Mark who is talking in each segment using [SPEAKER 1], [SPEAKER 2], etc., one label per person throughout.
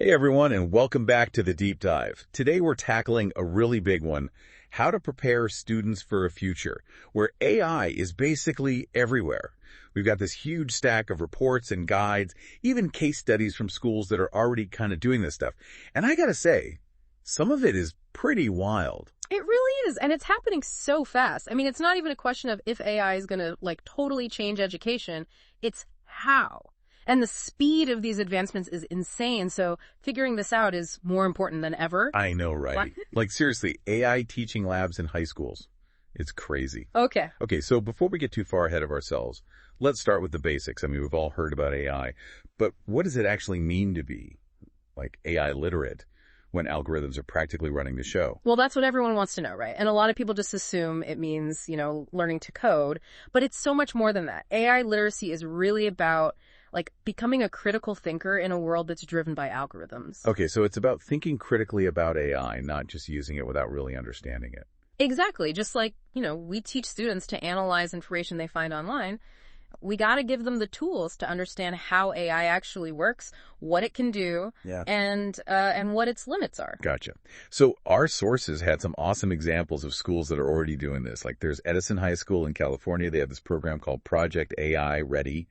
[SPEAKER 1] Hey everyone, and welcome back to the Deep Dive. Today we're tackling a really big one, how to prepare students for a future where AI is basically everywhere. We've got this huge stack of reports and guides, even case studies from schools that are already kind of doing this stuff. And I gotta say, some of it is pretty wild.
[SPEAKER 2] It really is, and it's happening so fast. I mean, it's not even a question of if AI is going to, totally change education. It's how. And the speed of these advancements is insane, so figuring this out is more important than ever.
[SPEAKER 1] I know, right? Seriously, AI teaching labs in high schools. It's crazy.
[SPEAKER 2] Okay,
[SPEAKER 1] so before we get too far ahead of ourselves, let's start with the basics. I mean, we've all heard about AI, but what does it actually mean to be, AI literate when algorithms are practically running the show?
[SPEAKER 2] Well, that's what everyone wants to know, right? And a lot of people just assume it means, learning to code, but it's so much more than that. AI literacy is really about becoming a critical thinker in a world that's driven by algorithms.
[SPEAKER 1] Okay, so it's about thinking critically about AI, not just using it without really understanding it.
[SPEAKER 2] Exactly. Just like, we teach students to analyze information they find online. We got to give them the tools to understand how AI actually works, what it can do, and what its limits are.
[SPEAKER 1] Gotcha. So our sources had some awesome examples of schools that are already doing this. There's Edison High School in California. They have this program called Project AI Ready.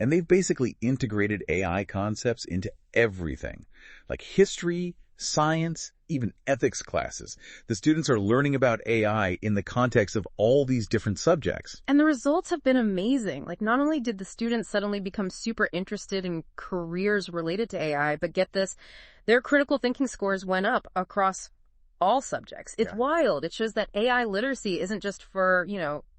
[SPEAKER 1] And they've basically integrated AI concepts into everything, like history, science, even ethics classes. The students are learning about AI in the context of all these different subjects.
[SPEAKER 2] And the results have been amazing. Not only did the students suddenly become super interested in careers related to AI, but get this, their critical thinking scores went up across all subjects. It's wild. It shows that AI literacy isn't just for,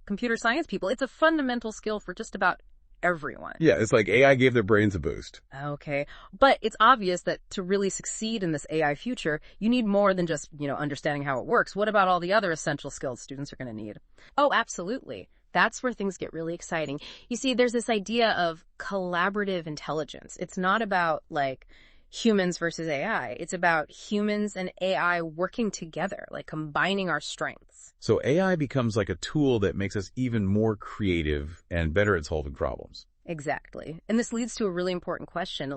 [SPEAKER 2] computer science people. It's a fundamental skill for just about everyone.
[SPEAKER 1] Yeah, it's like AI gave their brains a boost.
[SPEAKER 2] Okay. But it's obvious that to really succeed in this AI future, you need more than just, understanding how it works. What about all the other essential skills students are going to need? Oh, absolutely. That's where things get really exciting. You see, there's this idea of collaborative intelligence. It's not about, humans versus AI. It's about humans and AI working together, combining our strengths.
[SPEAKER 1] So AI becomes like a tool that makes us even more creative and better at solving problems.
[SPEAKER 2] Exactly. And this leads to a really important question,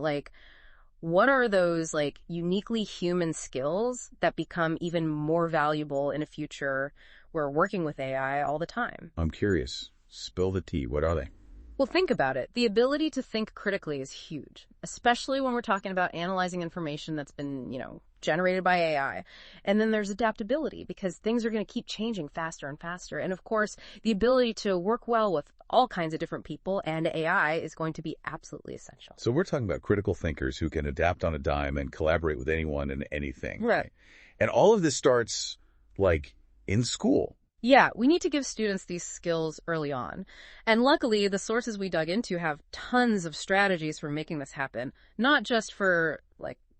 [SPEAKER 2] what are those, uniquely human skills that become even more valuable in a future where we're working with AI all the time?
[SPEAKER 1] I'm curious. Spill the tea. What are they?
[SPEAKER 2] Well, think about it. The ability to think critically is huge, especially when we're talking about analyzing information that's been, generated by AI. And then there's adaptability because things are going to keep changing faster and faster. And of course, the ability to work well with all kinds of different people and AI is going to be absolutely essential.
[SPEAKER 1] So we're talking about critical thinkers who can adapt on a dime and collaborate with anyone and anything.
[SPEAKER 2] Right.
[SPEAKER 1] And all of this starts, in school.
[SPEAKER 2] Yeah, we need to give students these skills early on. And luckily, the sources we dug into have tons of strategies for making this happen, not just for,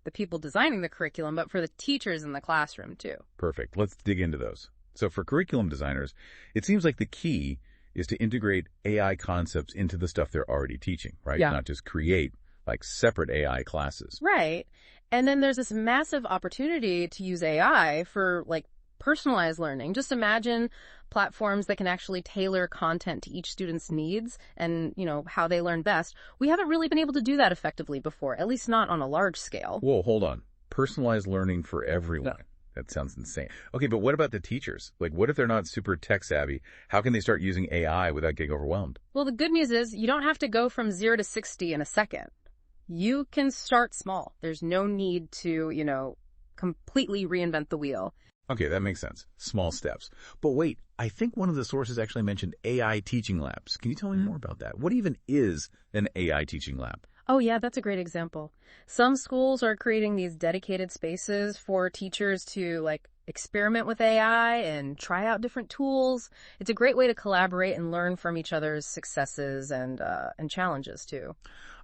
[SPEAKER 2] the people designing the curriculum, but for the teachers in the classroom, too.
[SPEAKER 1] Perfect. Let's dig into those. So for curriculum designers, it seems like the key is to integrate AI concepts into the stuff they're already teaching, right?
[SPEAKER 2] Yeah.
[SPEAKER 1] Not just create, separate AI classes.
[SPEAKER 2] Right. And then there's this massive opportunity to use AI for, personalized learning. Just imagine platforms that can actually tailor content to each student's needs and, how they learn best. We haven't really been able to do that effectively before, at least not on a large scale.
[SPEAKER 1] Whoa, hold on. Personalized learning for everyone. No. That sounds insane. Okay, but what about the teachers? What if they're not super tech savvy? How can they start using AI without getting overwhelmed?
[SPEAKER 2] Well, the good news is you don't have to go from 0 to 60 in a second. You can start small. There's no need to, completely reinvent the wheel.
[SPEAKER 1] Okay, that makes sense. Small steps. But wait, I think one of the sources actually mentioned AI teaching labs. Can you tell me more about that? What even is an AI teaching lab?
[SPEAKER 2] Oh, yeah, that's a great example. Some schools are creating these dedicated spaces for teachers to, experiment with AI and try out different tools. It's a great way to collaborate and learn from each other's successes and challenges, too.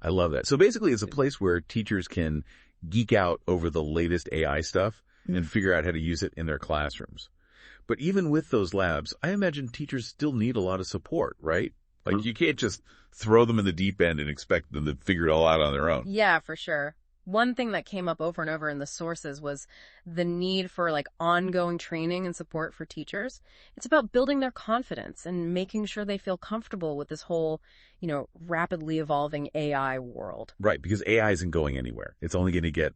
[SPEAKER 1] I love that. So basically, it's a place where teachers can geek out over the latest AI stuff and figure out how to use it in their classrooms. But even with those labs, I imagine teachers still need a lot of support, right? You can't just throw them in the deep end and expect them to figure it all out on their own.
[SPEAKER 2] Yeah, for sure. One thing that came up over and over in the sources was the need for ongoing training and support for teachers. It's about building their confidence and making sure they feel comfortable with this whole, rapidly evolving AI world.
[SPEAKER 1] Right, because AI isn't going anywhere. It's only going to get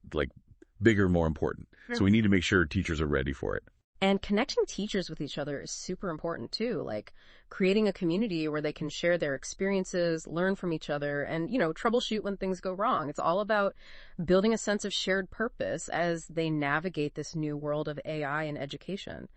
[SPEAKER 1] bigger, more important.
[SPEAKER 2] Sure.
[SPEAKER 1] So we need to make sure teachers are ready for it.
[SPEAKER 2] And connecting teachers with each other is super important too, like creating a community where they can share their experiences, learn from each other, and, troubleshoot when things go wrong. It's all about building a sense of shared purpose as they navigate this new world of AI in education.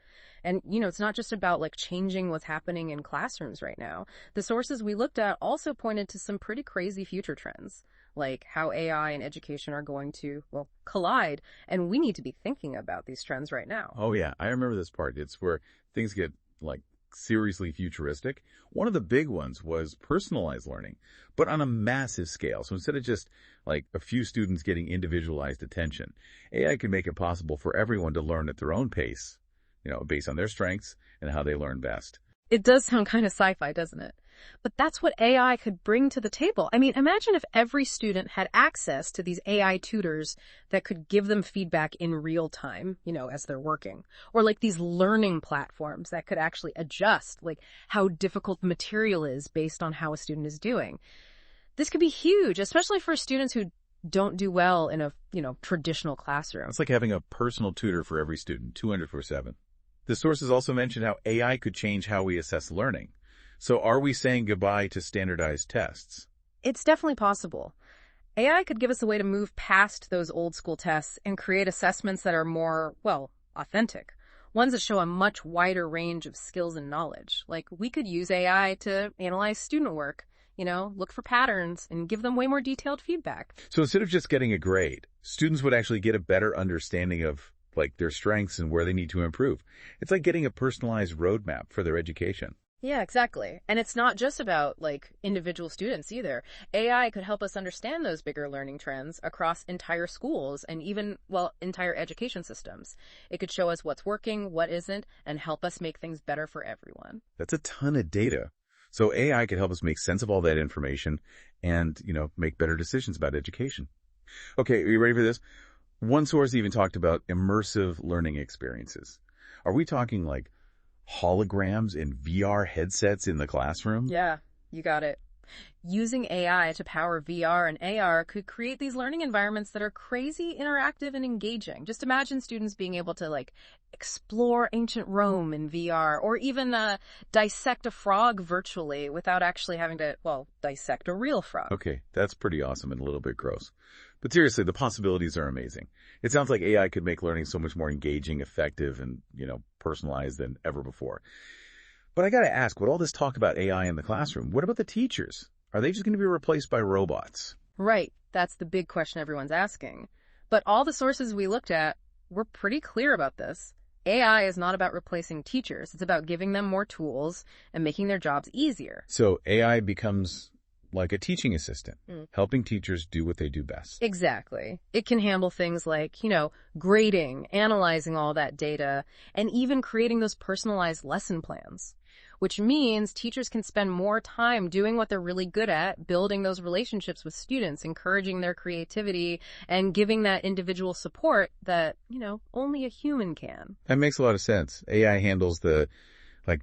[SPEAKER 2] And, it's not just about like changing what's happening in classrooms right now. The sources we looked at also pointed to some pretty crazy future trends, like how AI and education are going to, collide. And we need to be thinking about these trends right now.
[SPEAKER 1] Oh, yeah. I remember this part. It's where things get like seriously futuristic. One of the big ones was personalized learning, but on a massive scale. So instead of just like a few students getting individualized attention, AI can make it possible for everyone to learn at their own pace, based on their strengths and how they learn best.
[SPEAKER 2] It does sound kind of sci-fi, doesn't it? But that's what AI could bring to the table. I mean, imagine if every student had access to these AI tutors that could give them feedback in real time, as they're working. Or like these learning platforms that could actually adjust, like how difficult the material is based on how a student is doing. This could be huge, especially for students who don't do well in a, traditional classroom.
[SPEAKER 1] It's like having a personal tutor for every student, 204/7. The sources also mentioned how AI could change how we assess learning. So are we saying goodbye to standardized tests?
[SPEAKER 2] It's definitely possible. AI could give us a way to move past those old school tests and create assessments that are more, authentic. Ones that show a much wider range of skills and knowledge. Like we could use AI to analyze student work, look for patterns and give them way more detailed feedback.
[SPEAKER 1] So instead of just getting a grade, students would actually get a better understanding of like their strengths and where they need to improve. It's like getting a personalized roadmap for their education.
[SPEAKER 2] Yeah, exactly. And it's not just about like individual students either. AI could help us understand those bigger learning trends across entire schools and even, entire education systems. It could show us what's working, what isn't, and help us make things better for everyone.
[SPEAKER 1] That's a ton of data. So AI could help us make sense of all that information and, make better decisions about education. Okay, are you ready for this? One source even talked about immersive learning experiences. Are we talking like holograms and VR headsets in the classroom?
[SPEAKER 2] Yeah, you got it. Using AI to power VR and AR could create these learning environments that are crazy, interactive, and engaging. Just imagine students being able to like explore ancient Rome in VR or even dissect a frog virtually without actually having to, dissect a real frog.
[SPEAKER 1] Okay, that's pretty awesome and a little bit gross. But seriously, the possibilities are amazing. It sounds like AI could make learning so much more engaging, effective, and, personalized than ever before. But I gotta ask, with all this talk about AI in the classroom, what about the teachers? Are they just going to be replaced by robots?
[SPEAKER 2] Right. That's the big question everyone's asking. But all the sources we looked at were pretty clear about this. AI is not about replacing teachers. It's about giving them more tools and making their jobs easier.
[SPEAKER 1] So AI becomes like a teaching assistant, helping teachers do what they do best.
[SPEAKER 2] Exactly. It can handle things like, grading, analyzing all that data, and even creating those personalized lesson plans, which means teachers can spend more time doing what they're really good at, building those relationships with students, encouraging their creativity, and giving that individual support that, only a human can.
[SPEAKER 1] That makes a lot of sense. AI handles the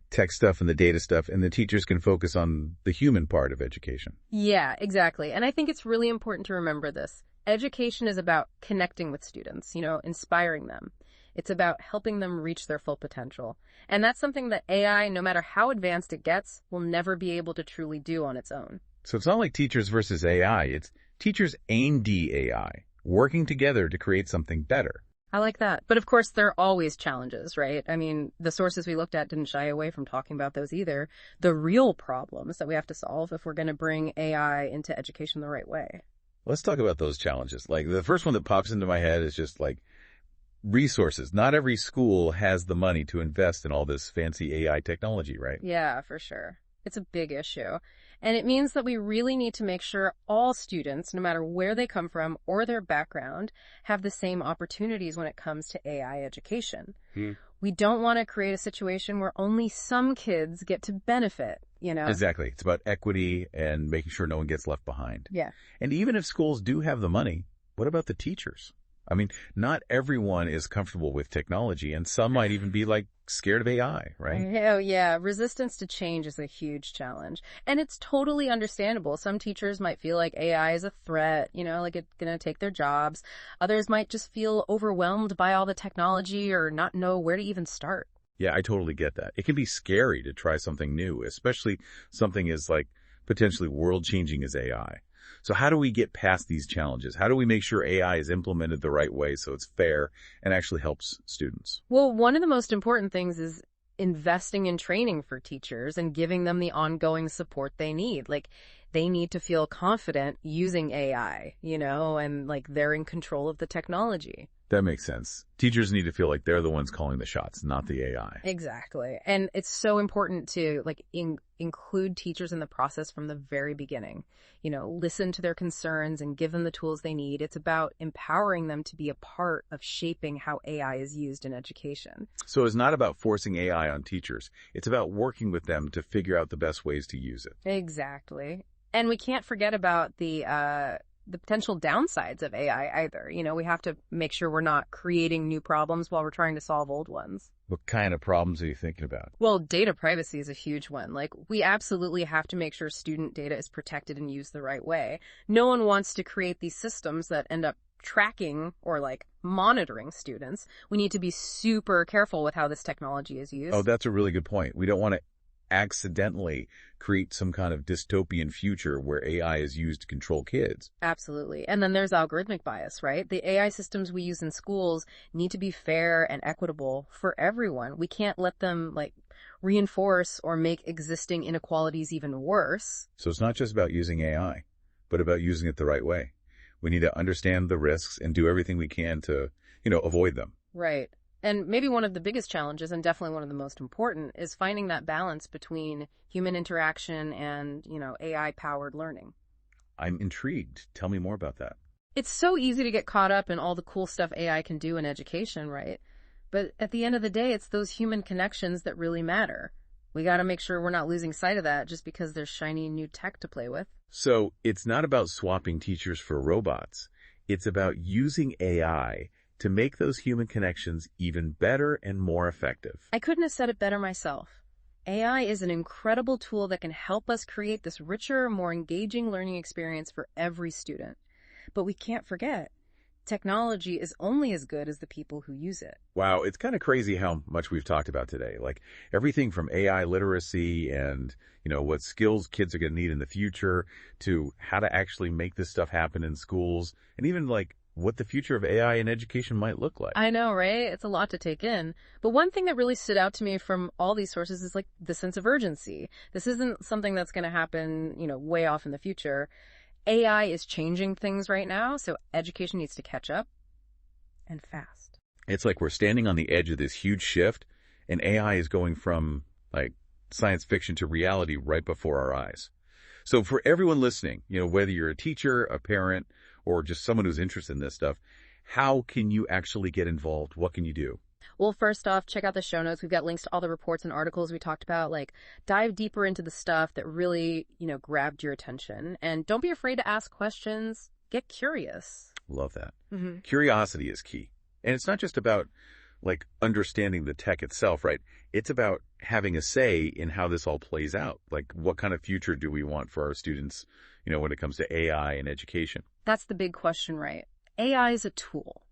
[SPEAKER 1] tech stuff and the data stuff, and the teachers can focus on the human part of education.
[SPEAKER 2] Yeah, exactly. And I think it's really important to remember this. Education is about connecting with students, inspiring them. It's about helping them reach their full potential. And that's something that AI, no matter how advanced it gets, will never be able to truly do on its own.
[SPEAKER 1] So it's not like teachers versus AI. It's teachers and AI working together to create something better.
[SPEAKER 2] I like that. But of course, there are always challenges, right? I mean, the sources we looked at didn't shy away from talking about those either. The real problems that we have to solve if we're going to bring AI into education the right way.
[SPEAKER 1] Let's talk about those challenges. Like the first one that pops into my head is just like resources. Not every school has the money to invest in all this fancy AI technology, right?
[SPEAKER 2] Yeah, for sure. It's a big issue. And it means that we really need to make sure all students, no matter where they come from or their background, have the same opportunities when it comes to AI education. We don't want to create a situation where only some kids get to benefit,
[SPEAKER 1] Exactly. It's about equity and making sure no one gets left behind.
[SPEAKER 2] Yeah.
[SPEAKER 1] And even if schools do have the money, what about the teachers? I mean, not everyone is comfortable with technology, and some might even be like scared of AI, right?
[SPEAKER 2] Oh, yeah. Resistance to change is a huge challenge. And it's totally understandable. Some teachers might feel like AI is a threat, like it's going to take their jobs. Others might just feel overwhelmed by all the technology or not know where to even start.
[SPEAKER 1] Yeah, I totally get that. It can be scary to try something new, especially something as like potentially world-changing as AI. So how do we get past these challenges? How do we make sure AI is implemented the right way so it's fair and actually helps students?
[SPEAKER 2] Well, one of the most important things is investing in training for teachers and giving them the ongoing support they need. Like, they need to feel confident using AI, and like they're in control of the technology.
[SPEAKER 1] That makes sense. Teachers need to feel like they're the ones calling the shots, not the AI.
[SPEAKER 2] Exactly. And it's so important to include teachers in the process from the very beginning. Listen to their concerns and give them the tools they need. It's about empowering them to be a part of shaping how AI is used in education.
[SPEAKER 1] So it's not about forcing AI on teachers. It's about working with them to figure out the best ways to use it.
[SPEAKER 2] Exactly. And we can't forget about the potential downsides of AI either. We have to make sure we're not creating new problems while we're trying to solve old ones.
[SPEAKER 1] What kind of problems are you thinking about?
[SPEAKER 2] Well, data privacy is a huge one. Like, we absolutely have to make sure student data is protected and used the right way. No one wants to create these systems that end up tracking or monitoring students. We need to be super careful with how this technology is used.
[SPEAKER 1] Oh, that's a really good point. We don't want to accidentally create some kind of dystopian future where AI is used to control kids.
[SPEAKER 2] Absolutely. And then there's algorithmic bias, right? The AI systems we use in schools need to be fair and equitable for everyone. We can't let them reinforce or make existing inequalities even worse.
[SPEAKER 1] So it's not just about using AI, but about using it the right way. We need to understand the risks and do everything we can to, avoid them.
[SPEAKER 2] Right. And maybe one of the biggest challenges, and definitely one of the most important, is finding that balance between human interaction and, AI-powered learning.
[SPEAKER 1] I'm intrigued. Tell me more about that.
[SPEAKER 2] It's so easy to get caught up in all the cool stuff AI can do in education, right? But at the end of the day, it's those human connections that really matter. We got to make sure we're not losing sight of that just because there's shiny new tech to play with.
[SPEAKER 1] So it's not about swapping teachers for robots. It's about using AI to make those human connections even better and more effective.
[SPEAKER 2] I couldn't have said it better myself. AI is an incredible tool that can help us create this richer, more engaging learning experience for every student. But we can't forget, technology is only as good as the people who use it.
[SPEAKER 1] Wow, it's kind of crazy how much we've talked about today. Like everything from AI literacy and, what skills kids are going to need in the future to how to actually make this stuff happen in schools and even what the future of AI in education might look like.
[SPEAKER 2] I know, right? It's a lot to take in. But one thing that really stood out to me from all these sources is the sense of urgency. This isn't something that's going to happen, way off in the future. AI is changing things right now, so education needs to catch up and fast.
[SPEAKER 1] It's like we're standing on the edge of this huge shift, and AI is going from science fiction to reality right before our eyes. So for everyone listening, whether you're a teacher, a parent, or just someone who's interested in this stuff, how can you actually get involved? What can you do?
[SPEAKER 2] Well, first off, check out the show notes. We've got links to all the reports and articles we talked about. Dive deeper into the stuff that really, grabbed your attention. And don't be afraid to ask questions. Get curious.
[SPEAKER 1] Love that.
[SPEAKER 2] Mm-hmm.
[SPEAKER 1] Curiosity is key. And it's not just about understanding the tech itself, right? It's about having a say in how this all plays out. What kind of future do we want for our students, when it comes to AI and education?
[SPEAKER 2] That's the big question, right? AI is a tool.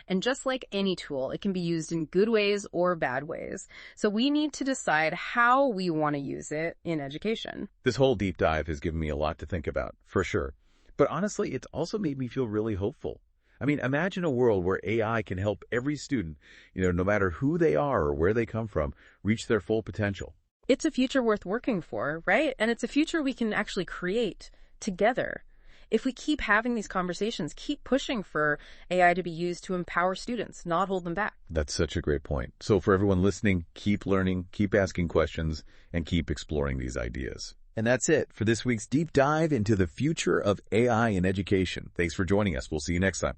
[SPEAKER 2] And just like any tool, it can be used in good ways or bad ways. So we need to decide how we want to use it in education.
[SPEAKER 1] This whole deep dive has given me a lot to think about, for sure. But honestly, it's also made me feel really hopeful. I mean, imagine a world where AI can help every student, no matter who they are or where they come from, reach their full potential.
[SPEAKER 2] It's a future worth working for, right? And it's a future we can actually create together. If we keep having these conversations, keep pushing for AI to be used to empower students, not hold them back.
[SPEAKER 1] That's such a great point. So for everyone listening, keep learning, keep asking questions, and keep exploring these ideas. And that's it for this week's deep dive into the future of AI in education. Thanks for joining us. We'll see you next time.